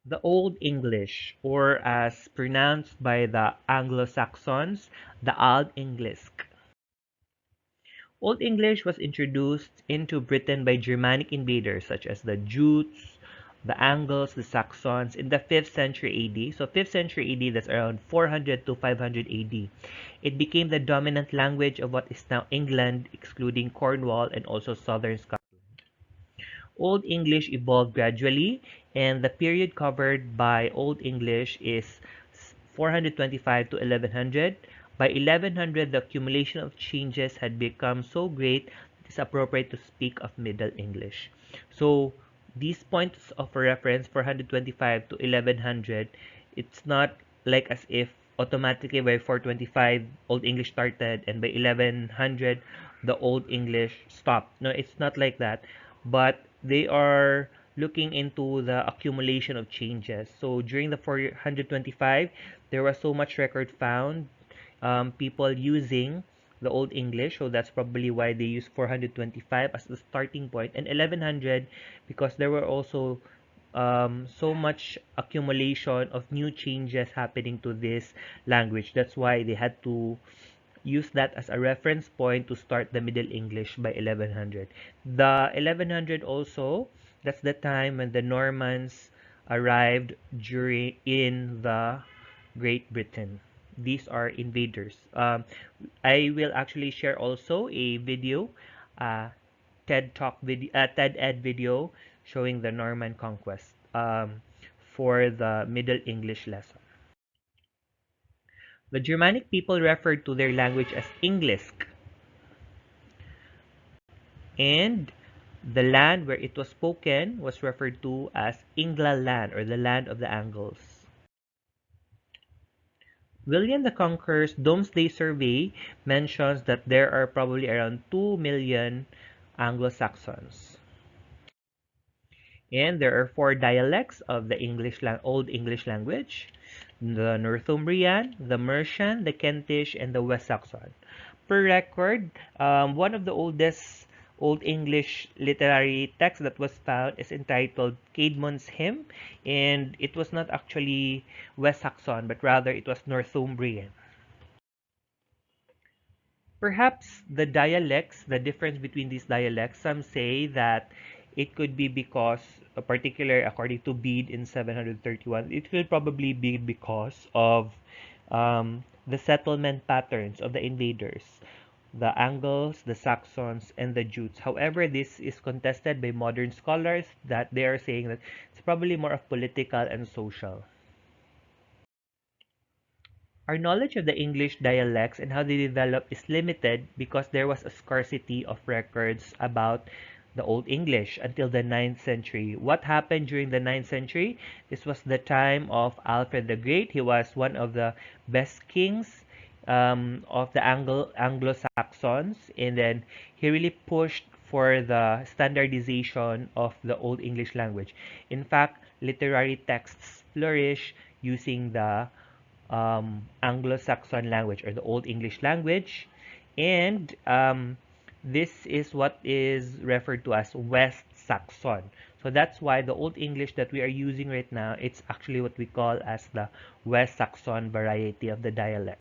The Old English, or as pronounced by the Anglo-Saxons, the Old English. Old English was introduced into Britain by Germanic invaders such as the Jutes, the Angles, the Saxons in the 5th century AD. So 5th century AD, that's around 400 to 500 AD. It became the dominant language of what is now England, excluding Cornwall and also southern Scotland. Old English evolved gradually, and the period covered by Old English is 425 to 1100. By 1100, the accumulation of changes had become so great that it's appropriate to speak of Middle English. So these points of reference, 425 to 1100, it's not like as if automatically by 425 Old English started and by 1100 the Old English stopped. No, it's not like that. But they are looking into the accumulation of changes. So during the 425, there was so much record found, people using the Old English, so that's probably why they use 425 as the starting point, and 1100 because there were also so much accumulation of new changes happening to this language. That's why they had to use that as a reference point to start the Middle English by 1100. The 1100 also, that's the time when the Normans arrived during in the Great Britain. These are invaders. I will actually share also a video, uh, TED Ed video showing the Norman conquest for the Middle English lesson. The Germanic people referred to their language as Englisk, and the land where it was spoken was referred to as Englaland, or the land of the Angles. William the Conqueror's Domesday Survey mentions that there are probably around 2 million Anglo-Saxons. And there are 4 dialects of the Old English language: the Northumbrian, the Mercian, the Kentish, and the West Saxon. Per record, one of the oldest Old English literary text that was found is entitled Caedmon's Hymn, and it was not actually West Saxon, but rather it was Northumbrian. Perhaps the difference between these dialects, some say that it could be because, particular according to Bede in 731, it will probably be because of the settlement patterns of the invaders, the Angles, the Saxons, and the Jutes. However, this is contested by modern scholars that they are saying that it's probably more of political and social. Our knowledge of the English dialects and how they developed is limited because there was a scarcity of records about the Old English until the 9th century. What happened during the 9th century? This was the time of Alfred the Great. He was one of the best kings of the Anglo-Saxons, and then he really pushed for the standardization of the Old English language. In fact, literary texts flourish using the Anglo-Saxon language, or the Old English language, and this is what is referred to as West Saxon. So that's why the Old English that we are using right now, it's actually what we call as the West Saxon variety of the dialect.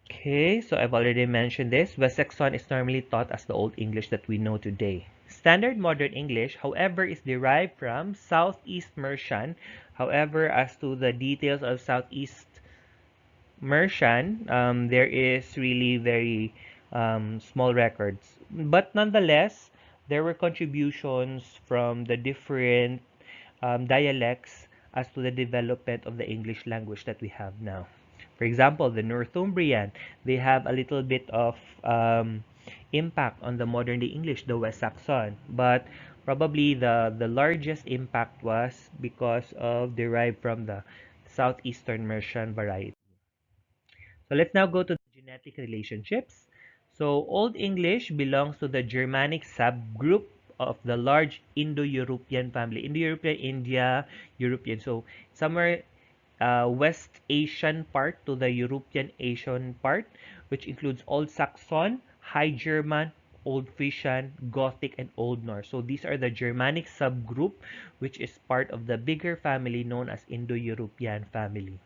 Okay, so I've already mentioned this. West Saxon is normally taught as the Old English that we know today. Standard Modern English, however, is derived from Southeast Mercian. However, as to the details of Southeast Mercian, there is really very small records. But nonetheless, there were contributions from the different dialects as to the development of the English language that we have now. For example, the Northumbrian, they have a little bit of impact on the modern day English, the West Saxon. But probably the largest impact was because of derived from the Southeastern Mercian variety. So let's now go to the genetic relationships. So Old English belongs to the Germanic subgroup of the large Indo-European family. Indo-European, India, European. So somewhere West Asian part to the European Asian part, which includes Old Saxon, High German, Old Frisian, Gothic, and Old Norse. So these are the Germanic subgroup, which is part of the bigger family known as Indo-European family.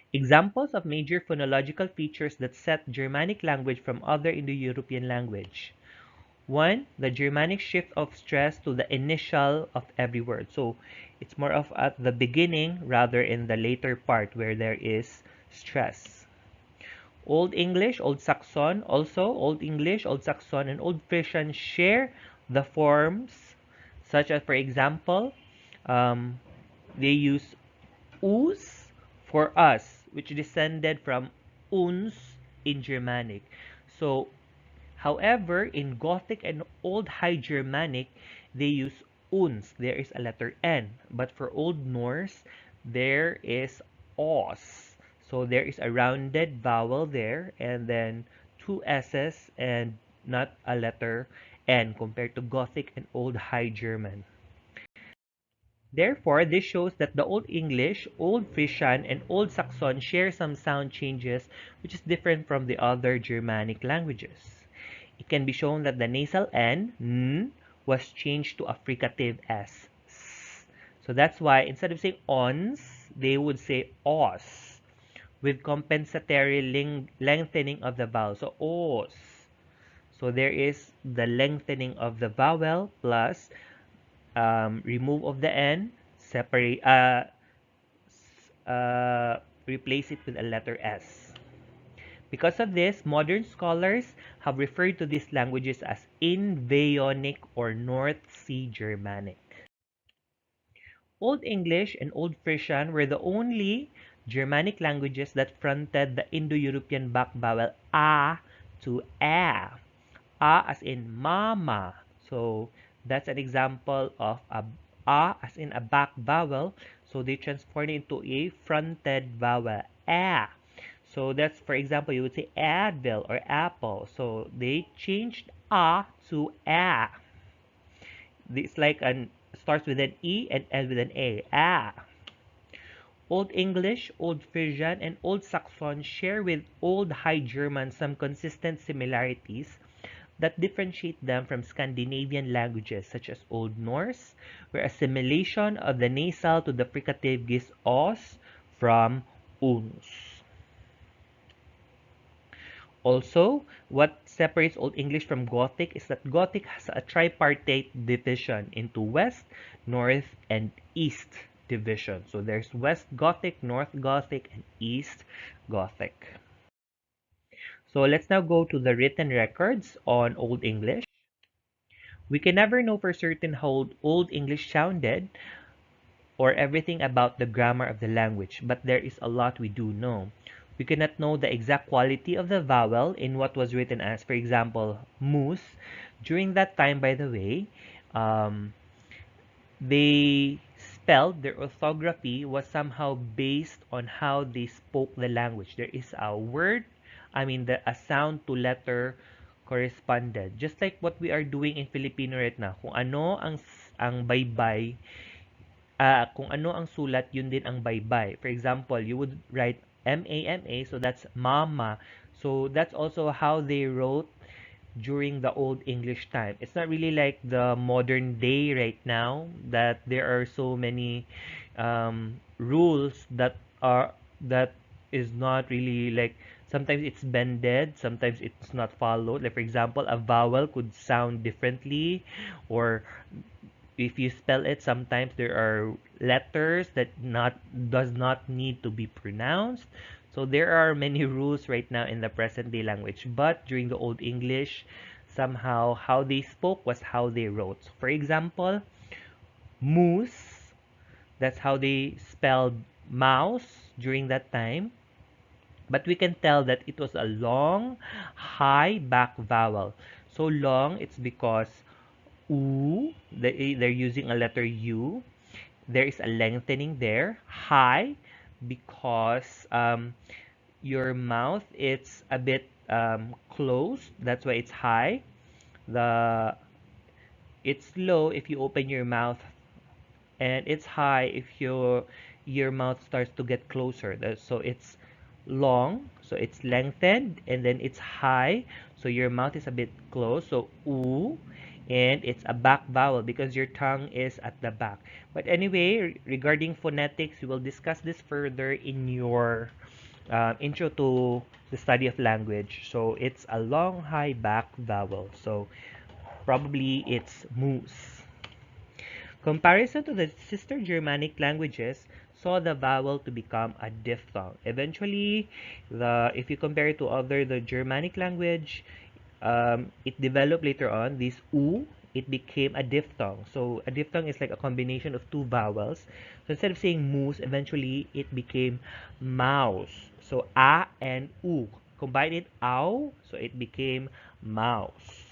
Examples of major phonological features that set Germanic language from other Indo-European language. One, the Germanic shift of stress to the initial of every word. So it's more of at the beginning rather in the later part where there is stress. Old English, Old Saxon, also Old English, Old Saxon, and Old Frisian share the forms, such as, for example, um, they use us for us, which descended from uns in Germanic. So, however, in Gothic and Old High Germanic, they use uns. There is a letter N. But for Old Norse, there is os. So there is a rounded vowel there and then two S's and not a letter N compared to Gothic and Old High German. Therefore, this shows that the Old English, Old Frisian, and Old Saxon share some sound changes which is different from the other Germanic languages. It can be shown that the nasal N was changed to a fricative S. So that's why instead of saying ons, they would say os with compensatory lengthening of the vowel. So os. So there is the lengthening of the vowel plus remove of the N, separate, replace it with a letter S. Because of this, modern scholars have referred to these languages as Invaionic or North Sea Germanic. Old English and Old Frisian were the only Germanic languages that fronted the Indo-European back vowel A to A. A as in mama. So that's an example of a as in a back vowel. So they transformed it into a fronted vowel. A. So that's, for example, you would say Advil or apple. So they changed a to a. It's like an starts with an E and ends with an A. A. Old English, Old Frisian, and Old Saxon share with Old High German some consistent similarities that differentiate them from Scandinavian languages such as Old Norse, where assimilation of the nasal to the fricative gives os from uns. Also, what separates Old English from Gothic is that Gothic has a tripartite division into West, North, and East division. So there's West Gothic, North Gothic, and East Gothic. So let's now go to the written records on Old English. We can never know for certain how Old English sounded or everything about the grammar of the language, but there is a lot we do know. We cannot know the exact quality of the vowel in what was written as, for example, moose. During that time, by the way, um, they spelled their orthography was somehow based on how they spoke the language. There is a word, a sound to letter corresponded. Just like what we are doing in Filipino right now. Kung ano ang baybay, kung ano ang sulat, yun din ang baybay. For example, you would write M-A-M-A, so that's mama. So that's also how they wrote during the Old English time. It's not really like the modern day right now that there are so many rules that is not really like sometimes it's bended, sometimes it's not followed. Like for example, a vowel could sound differently, or if you spell it, sometimes there are letters that not does not need to be pronounced. So there are many rules right now in the present day language, but during the Old English, somehow how they spoke was how they wrote. So for example, moose, that's how they spelled mouse during that time. But we can tell that it was a long, high back vowel. So long, it's because U, they're using a letter U. There is a lengthening there. High, because your mouth it's a bit closed. That's why it's high. The It's low if you open your mouth, and it's high if your mouth starts to get closer. So it's long, so it's lengthened, and then it's high, so your mouth is a bit closed, so oo, and it's a back vowel because your tongue is at the back. But anyway, regarding phonetics, we will discuss this further in your intro to the study of language. So it's a long, high back vowel. So probably it's moose. Comparison to the sister Germanic languages saw the vowel to become a diphthong. Eventually, if you compare it to the Germanic language, it developed later on. This u, it became a diphthong. So a diphthong is like a combination of two vowels. So instead of saying moose, eventually it became mouse. So a and u combined it ow, so it became mouse.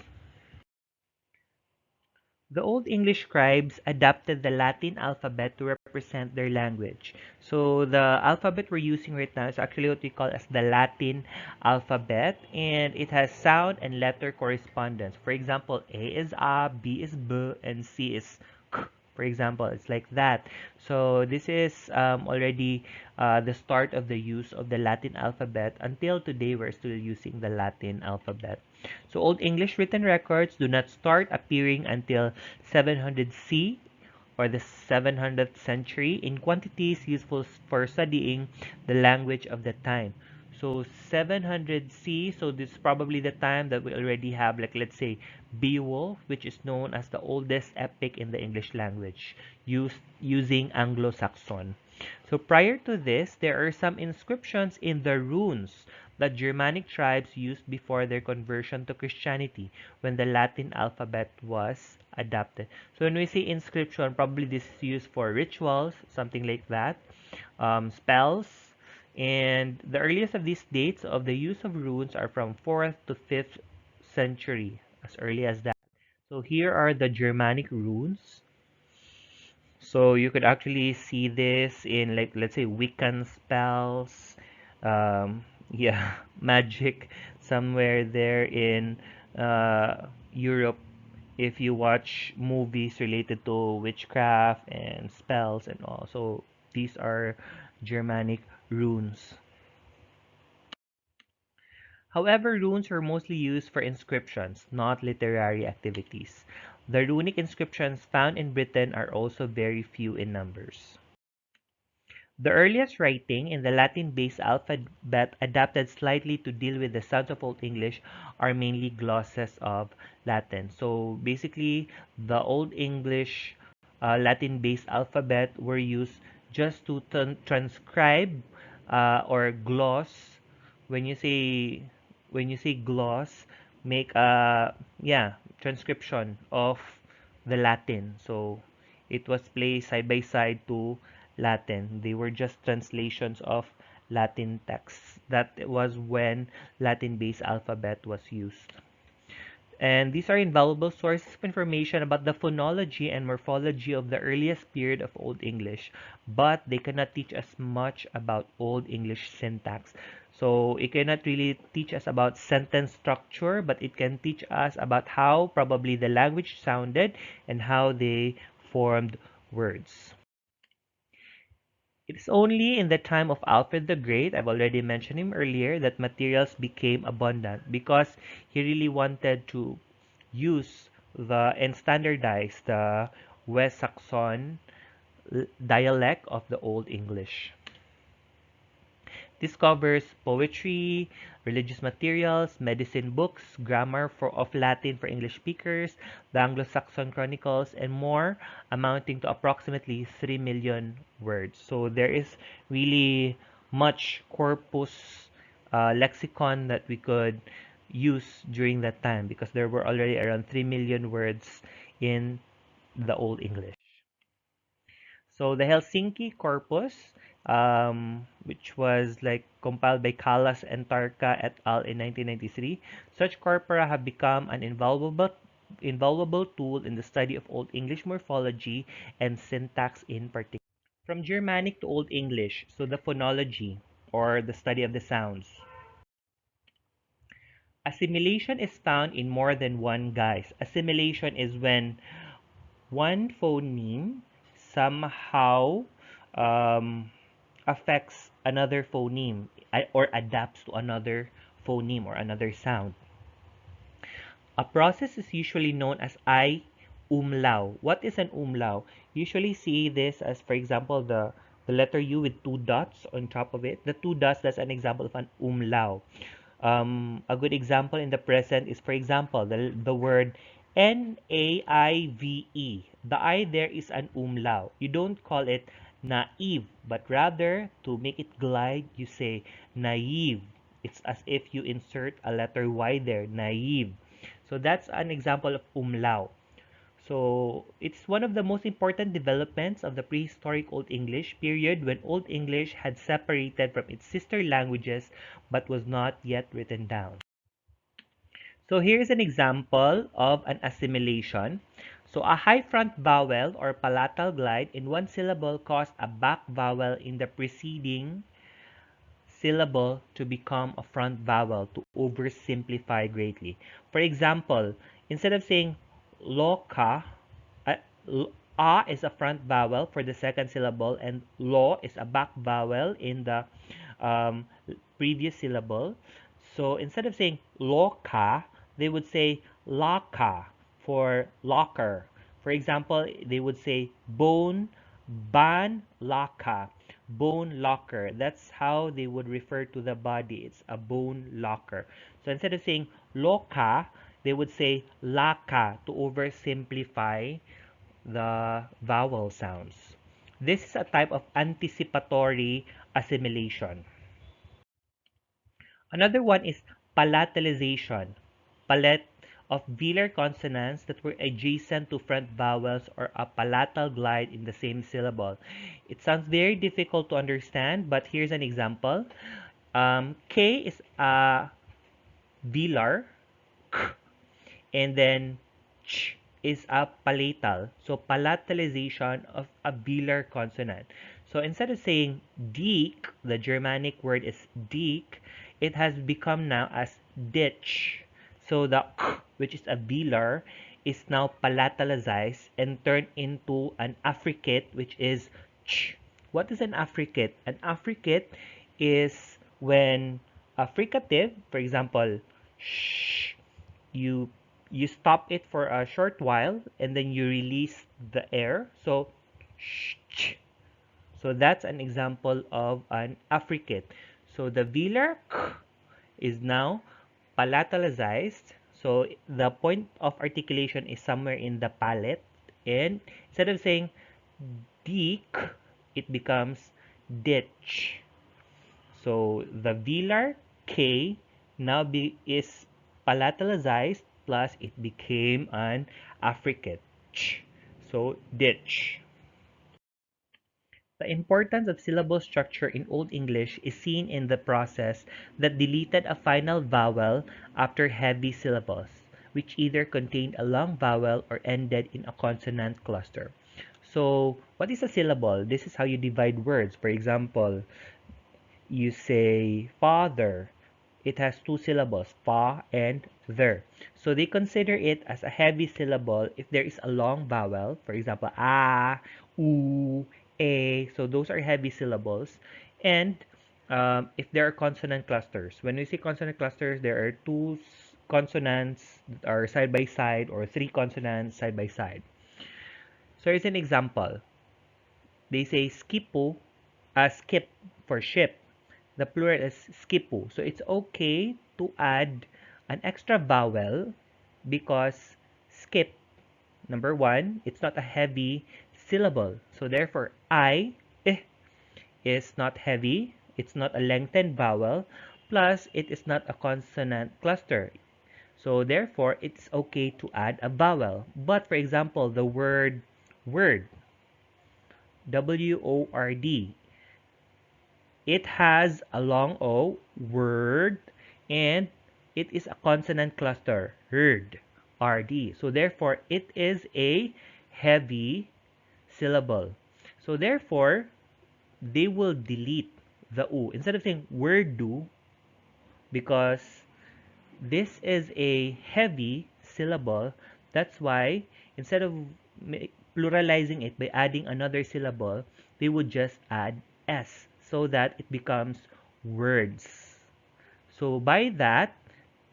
The Old English scribes adapted the Latin alphabet to represent their language. So the alphabet we're using right now is actually what we call as the Latin alphabet, and it has sound and letter correspondence. For example, A is A, B is B, and C is K. For example, it's like that. So this is already the start of the use of the Latin alphabet. Until today, we're still using the Latin alphabet. So Old English written records do not start appearing until 700 C or the 700th century in quantities useful for studying the language of the time. So 700 C, so this is probably the time that we already have, like let's say Beowulf, which is known as the oldest epic in the English language, using Anglo-Saxon. So prior to this, there are some inscriptions in the runes that Germanic tribes used before their conversion to Christianity when the Latin alphabet was adopted. So when we say inscription, probably this is used for rituals, something like that, spells, and the earliest of these dates of the use of runes are from 4th to 5th century, as early as that. So here are the Germanic runes. So you could actually see this in, like, let's say Wiccan spells, yeah, magic somewhere there in Europe. If you watch movies related to witchcraft and spells and all, so these are Germanic runes. However, runes were mostly used for inscriptions, not literary activities. The runic inscriptions found in Britain are also very few in numbers. The earliest writing in the Latin-based alphabet adapted slightly to deal with the sounds of Old English are mainly glosses of Latin. So basically, the Old English Latin-based alphabet were used just to transcribe or gloss. When you say gloss, make a transcription of the Latin. So it was placed side by side to Latin. They were just translations of Latin texts. That was when Latin-based alphabet was used. And these are invaluable sources of information about the phonology and morphology of the earliest period of Old English, but they cannot teach us much about Old English syntax. So it cannot really teach us about sentence structure, but it can teach us about how probably the language sounded and how they formed words. It is only in the time of Alfred the Great, I've already mentioned him earlier, that materials became abundant because he really wanted to use and standardize the West Saxon dialect of the Old English. This covers poetry, religious materials, medicine books, grammar of Latin for English speakers, the Anglo-Saxon chronicles, and more, amounting to approximately 3 million words. So there is really much corpus lexicon that we could use during that time because there were already around 3 million words in the Old English. So the Helsinki Corpus, which was like compiled by Callas and Tarka et al. In 1993, such corpora have become an invaluable tool in the study of Old English morphology and syntax in particular. From Germanic to Old English, so the phonology, or the study of the sounds. Assimilation is found in more than one guise. Assimilation is when one phoneme somehow um, affects another phoneme. or adapts to another phoneme or another sound. A process is usually known as I umlau. What is an umlau? Usually see this as, for example, the letter U with two dots on top of it. The two dots, that's an example of an umlau. A good example in the present is, for example, the word naive. The I there is an umlau. You don't call it naive, but rather to make it glide, you say naive. It's as if you insert a letter Y there, naive. So that's an example of umlau. So it's one of the most important developments of the prehistoric Old English period, when Old English had separated from its sister languages but was not yet written down. So here is an example of an assimilation. So a high front vowel or palatal glide in one syllable caused a back vowel in the preceding syllable to become a front vowel, to oversimplify greatly. For example, instead of saying loka, uh, a is a front vowel for the second syllable, and lo is a back vowel in the um, previous syllable. So instead of saying loka, they would say laka for locker. For example, they would say bone, ban laka, bone locker. That's how they would refer to the body. It's a bone locker. So instead of saying loka, they would say laka to oversimplify the vowel sounds. This is a type of anticipatory assimilation. Another one is palatalization. Palat of velar consonants that were adjacent to front vowels or a palatal glide in the same syllable. It sounds very difficult to understand, but here's an example. K is a velar, and then ch is a palatal. So palatalization of a velar consonant. So instead of saying deek, the Germanic word is deek, it has become now as ditch. So the k, which is a velar, is now palatalized and turned into an affricate, which is ch. What is an affricate? An affricate is when a fricative, for example, sh, you you stop it for a short while and then you release the air. So sh, so that's an example of an affricate. So the velar k is now palatalized. So the point of articulation is somewhere in the palate, and instead of saying deek, it becomes ditch. So the velar K now is palatalized, plus it became an affricate. So ditch. The importance of syllable structure in Old English is seen in the process that deleted a final vowel after heavy syllables, which either contained a long vowel or ended in a consonant cluster. So, what is a syllable? This is how you divide words. For example, you say father. It has two syllables, fa and ther. So they consider it as a heavy syllable if there is a long vowel. For example, a, u, a. So those are heavy syllables. And if there are consonant clusters. When we say consonant clusters, there are two consonants that are side by side, or three consonants side by side. So here's an example. They say skipo, skip for ship. The plural is skipo. So it's okay to add an extra vowel because skip, number one, it's not a heavy syllable. So therefore, is not heavy. It's not a lengthened vowel. Plus, it is not a consonant cluster. So therefore, it's okay to add a vowel. But for example, the word word, W-O-R-D, it has a long O, word, and it is a consonant cluster, heard, RD. So therefore, it is a heavy syllable. So therefore, they will delete the U. Instead of saying word do, because this is a heavy syllable, that's why instead of pluralizing it by adding another syllable, they would just add S so that it becomes words. So by that,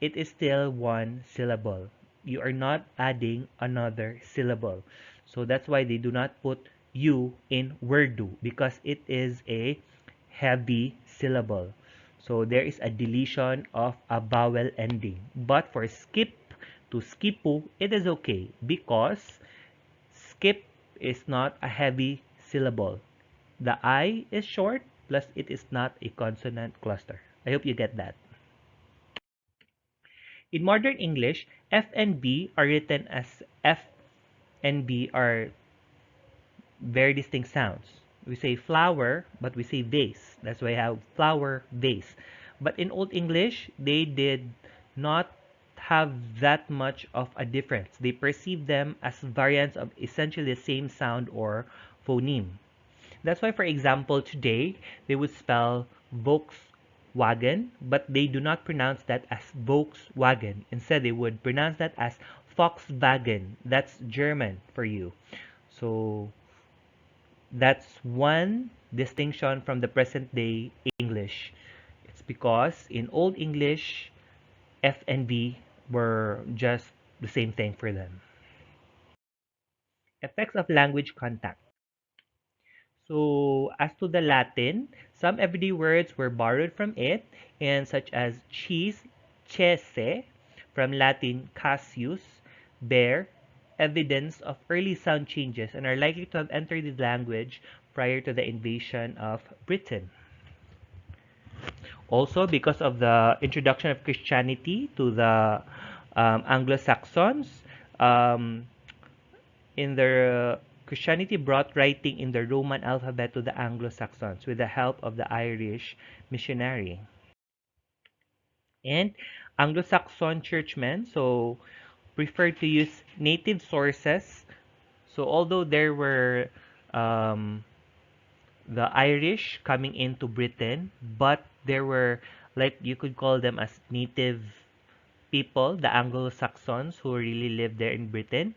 it is still one syllable. You are not adding another syllable. So that's why they do not put you in wordu because it is a heavy syllable. So there is a deletion of a vowel ending. But for skip to skipu, it is okay because skip is not a heavy syllable. The I is short, plus it is not a consonant cluster. I hope you get that. In modern English, F and B are written as F and B are very distinct sounds. We say flower, but we say vase. That's why I have flower, vase. But in Old English, they did not have that much of a difference. They perceive them as variants of essentially the same sound or phoneme. That's why, for example, today they would spell Volkswagen, but they do not pronounce that as Volkswagen. Instead, they would pronounce that as Volkswagen. That's German for you. So that's one distinction from the present day English. It's because in Old English, F and B were just the same thing for them. Effects of language contact. So, as to the Latin, some everyday words were borrowed from it, and such as cheese, chese, from Latin cassius, bear, evidence of early sound changes, and are likely to have entered the language prior to the invasion of Britain. Also, because of the introduction of Christianity to the Anglo-Saxons, um, in the Christianity brought writing in the Roman alphabet to the Anglo-Saxons with the help of the Irish missionary. And Anglo-Saxon churchmen so preferred to use native sources. So although there were um, the Irish coming into Britain, but there were, like, you could call them as native people, the Anglo-Saxons who really lived there in Britain.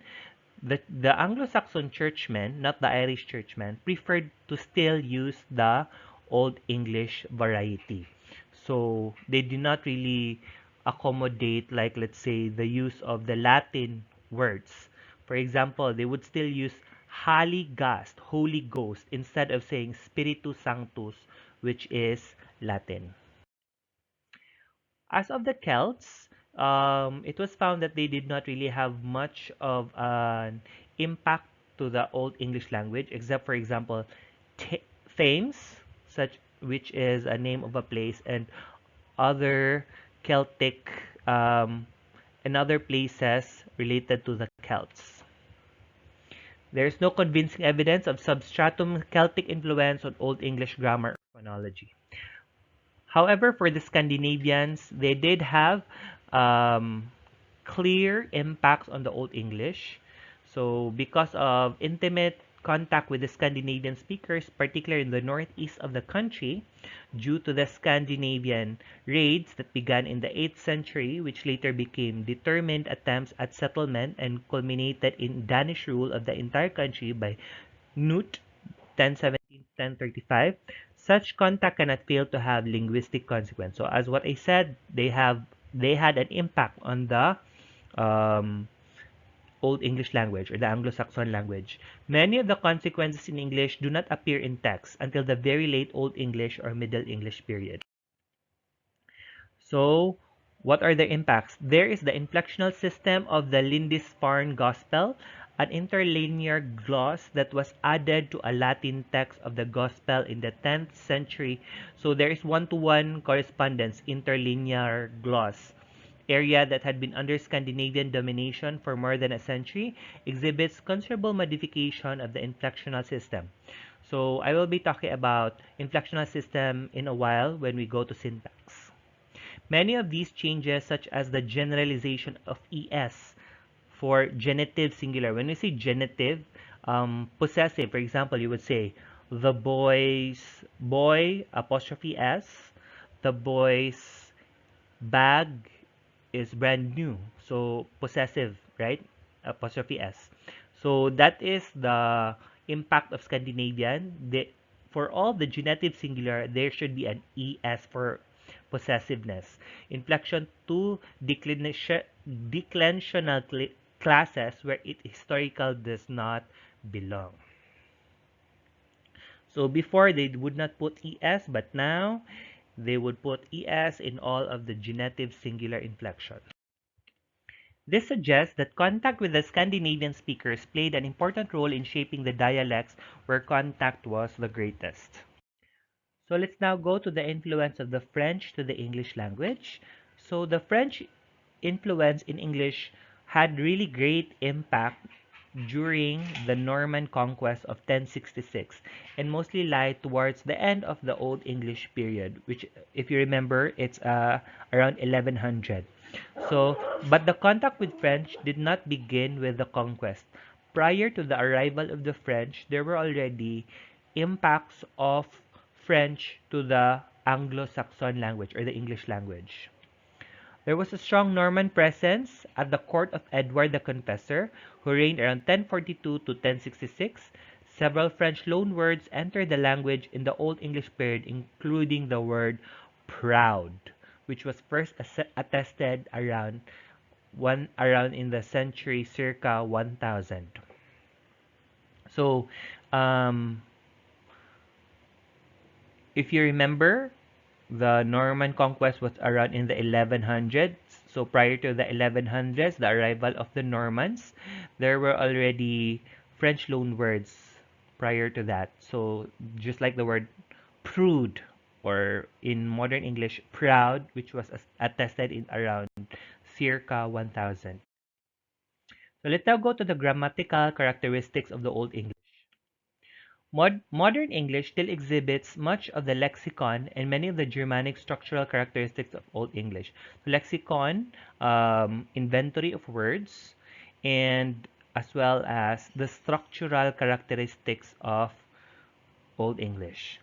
The Anglo-Saxon churchmen, not the Irish churchmen, preferred to still use the Old English variety. So they did not really accommodate, like, let's say, the use of the Latin words. For example, they would still use Haligast, Holy Ghost, instead of saying Spiritus Sanctus, which is Latin. As of the Celts, it was found that they did not really have much of an impact to the Old English language, except, for example, Thames, such which is a name of a place, and other Celtic and other places related to the Celts. There is no convincing evidence of substratum Celtic influence on Old English grammar or phonology. However, for the Scandinavians, they did have um, clear impacts on the Old English. So, because of intimate contact with the Scandinavian speakers, particularly in the northeast of the country, due to the Scandinavian raids that began in the 8th century, which later became determined attempts at settlement and culminated in Danish rule of the entire country by Knut 1017-1035, such contact cannot fail to have linguistic consequence. So as what I said, they had an impact on the um, Old English language or the Anglo-Saxon language. Many of the consequences in English do not appear in text until the very late Old English or Middle English period. So, what are the impacts? There is the inflectional system of the Lindisfarne Gospel, an interlinear gloss that was added to a Latin text of the Gospel in the 10th century. So, there is one-to-one correspondence, interlinear gloss. Area that had been under Scandinavian domination for more than a century exhibits considerable modification of the inflectional system. So, I will be talking about inflectional system in a while when we go to syntax. Many of these changes, such as the generalization of es for genitive singular. When we say genitive, possessive, for example, you would say the boy apostrophe s, the boy's bag is brand new. So possessive, right? Apostrophe s. So that is the impact of Scandinavian. for all the genitive singular, there should be an es for possessiveness. Inflection to declensional classes where it historical does not belong. So before they would not put es, but now they would put es in all of the genitive singular inflections. This suggests that contact with the Scandinavian speakers played an important role in shaping the dialects where contact was the greatest. So let's now go to the influence of the French to the English language. So the French influence in English had really great impact during the Norman conquest of 1066 and mostly lie towards the end of the Old English period, which, if you remember, it's around 1100. So, but the contact with French did not begin with the conquest. Prior to the arrival of the French, there were already impacts of French to the Anglo-Saxon language or the English language. There was a strong Norman presence at the court of Edward the Confessor, who reigned around 1042 to 1066. Several French loanwords entered the language in the Old English period, including the word proud, which was first attested around in the century circa 1000. So, um, if you remember, the Norman conquest was around in the 1100s. So prior to the 1100s, the arrival of the Normans, there were already French loanwords prior to that. So just like the word prude, or in modern English, proud, which was attested in around circa 1000. So let's now go to the grammatical characteristics of the Old English. Modern English still exhibits much of the lexicon and many of the Germanic structural characteristics of Old English. Lexicon, inventory of words, and as well as the structural characteristics of Old English.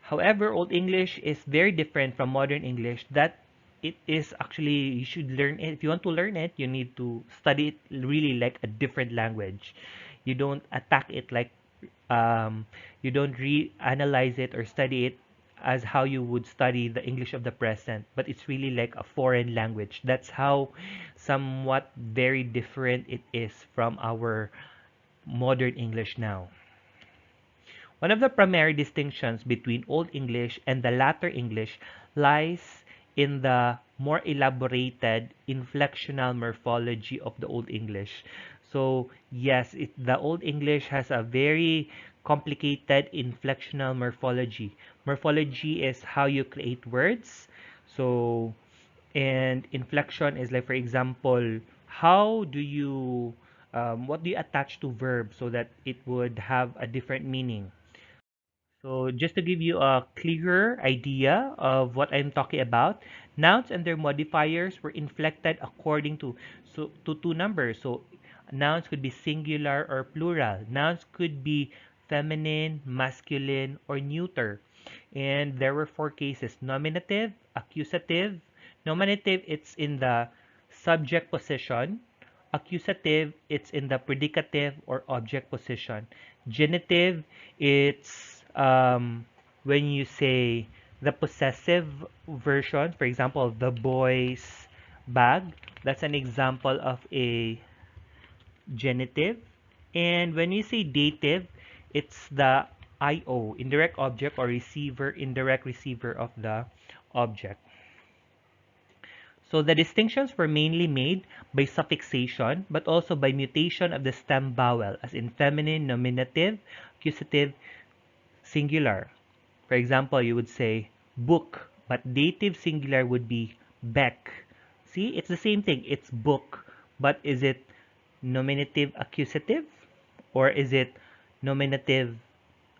However, Old English is very different from modern English that it is actually, you should learn it. If you want to learn it, you need to study it really like a different language. You don't attack it like, um, you don't re-analyze it or study it as how you would study the English of the present, but it's really like a foreign language. That's how somewhat very different it is from our modern English now. One of the primary distinctions between Old English and the latter English lies in the more elaborated inflectional morphology of the Old English. So, yes, the Old English has a very complicated inflectional morphology. Morphology is how you create words. So, and inflection is like, for example, how do you, what do you attach to verbs so that it would have a different meaning? So just to give you a clearer idea of what I'm talking about, nouns and their modifiers were inflected according to two numbers. So nouns could be singular or plural. Nouns could be feminine, masculine, or neuter. And there were four cases: nominative, accusative. Nominative, it's in the subject position. Accusative, it's in the predicative or object position. Genitive, it's when you say the possessive version. For example, the boy's bag. That's an example of a genitive. And when you say dative, it's the IO, indirect object or receiver, indirect receiver of the object. So the distinctions were mainly made by suffixation, but also by mutation of the stem vowel, as in feminine, nominative, accusative, singular. For example, you would say book, but dative singular would be beck. See, it's the same thing. It's book, but is it nominative accusative, or is it nominative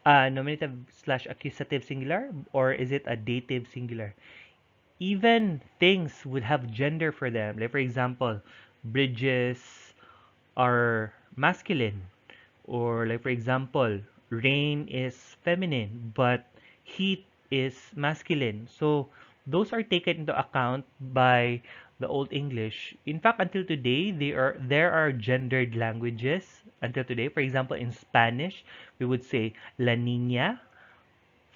nominative slash accusative singular, or is it a dative singular? Even things would have gender for them. Like, for example, bridges are masculine, or like, for example, rain is feminine, but heat is masculine. So those are taken into account by the Old English. In fact, until today, there are gendered languages until today. For example, in Spanish, we would say La Niña.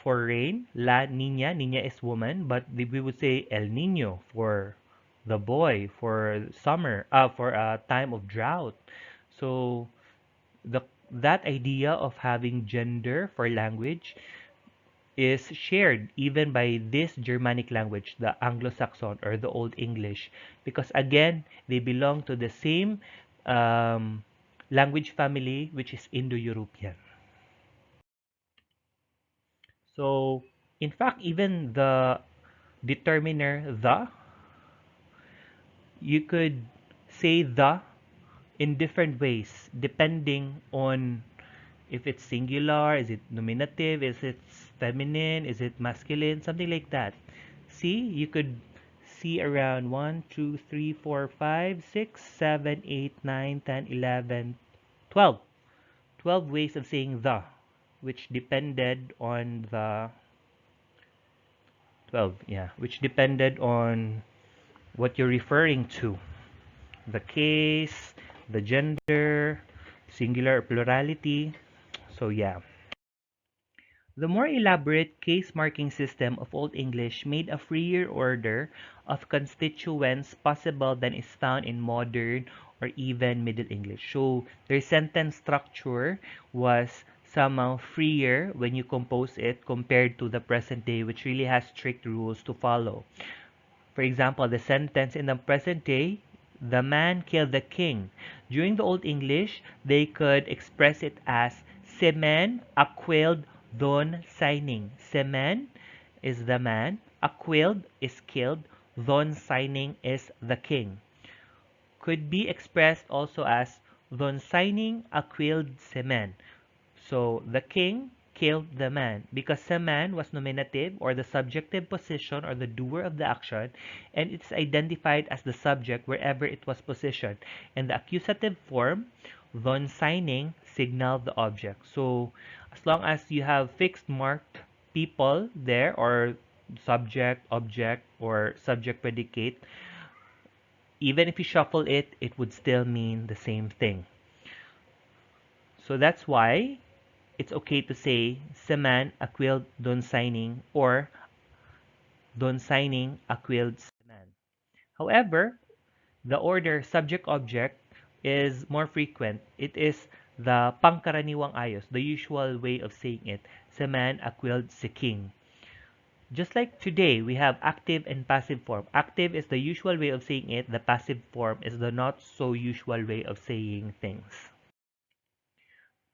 for rain, La Niña. Niña is woman, but we would say El Niño for the boy, for summer, for a time of drought. So the that idea of having gender for language is shared even by this Germanic language, the Anglo-Saxon or the Old English, because again, they belong to the same um, language family, which is Indo-European. So, in fact, even the determiner the, you could say the in different ways depending on if it's singular, is it nominative, is it feminine, is it masculine, something like that. See, you could see around 1, 2, 3, 4, 5, 6, 7, 8, 9, 10, 11, 12. 12 ways of saying the, which depended on the 12, yeah, which depended on what you're referring to. The case, the gender, singular or plurality. So yeah. The more elaborate case marking system of Old English made a freer order of constituents possible than is found in modern or even Middle English. So their sentence structure was somehow freer when you compose it compared to the present day, which really has strict rules to follow. For example, the sentence in the present day, the man killed the king. During the Old English, they could express it as semen aquilled don signing. Semen is the man, aquilled is killed, don signing is the king. Could be expressed also as don signing aquilled semen. So the king killed the man because the man was nominative or the subjective position or the doer of the action, and it's identified as the subject wherever it was positioned. And the accusative form, von signing, signal the object. So as long as you have fixed marked people there or subject, object, or subject predicate, even if you shuffle it, it would still mean the same thing. So that's why it's okay to say seman aquilled don signing or don signing aquilled seman. However, the order subject-object is more frequent. It is the pangkaraniwang ayos, the usual way of saying it, seman aquilled si king. Just like today, we have active and passive form. Active is the usual way of saying it. The passive form is the not so usual way of saying things.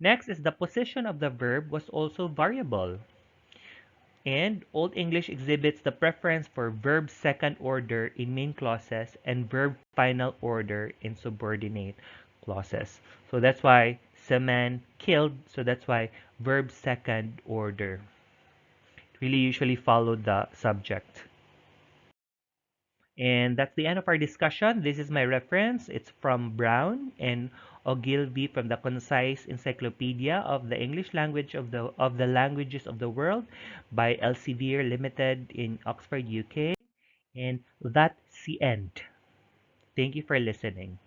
Next is the position of the verb was also variable. And Old English exhibits the preference for verb second order in main clauses and verb final order in subordinate clauses. So that's why seman killed, so that's why verb second order really usually follow the subject. And that's the end of our discussion. This is my reference. It's from Brown and Ogilvy from the Concise Encyclopedia of the English Language of the Languages of the World by Elsevier Limited in Oxford, UK. And that's the end. Thank you for listening.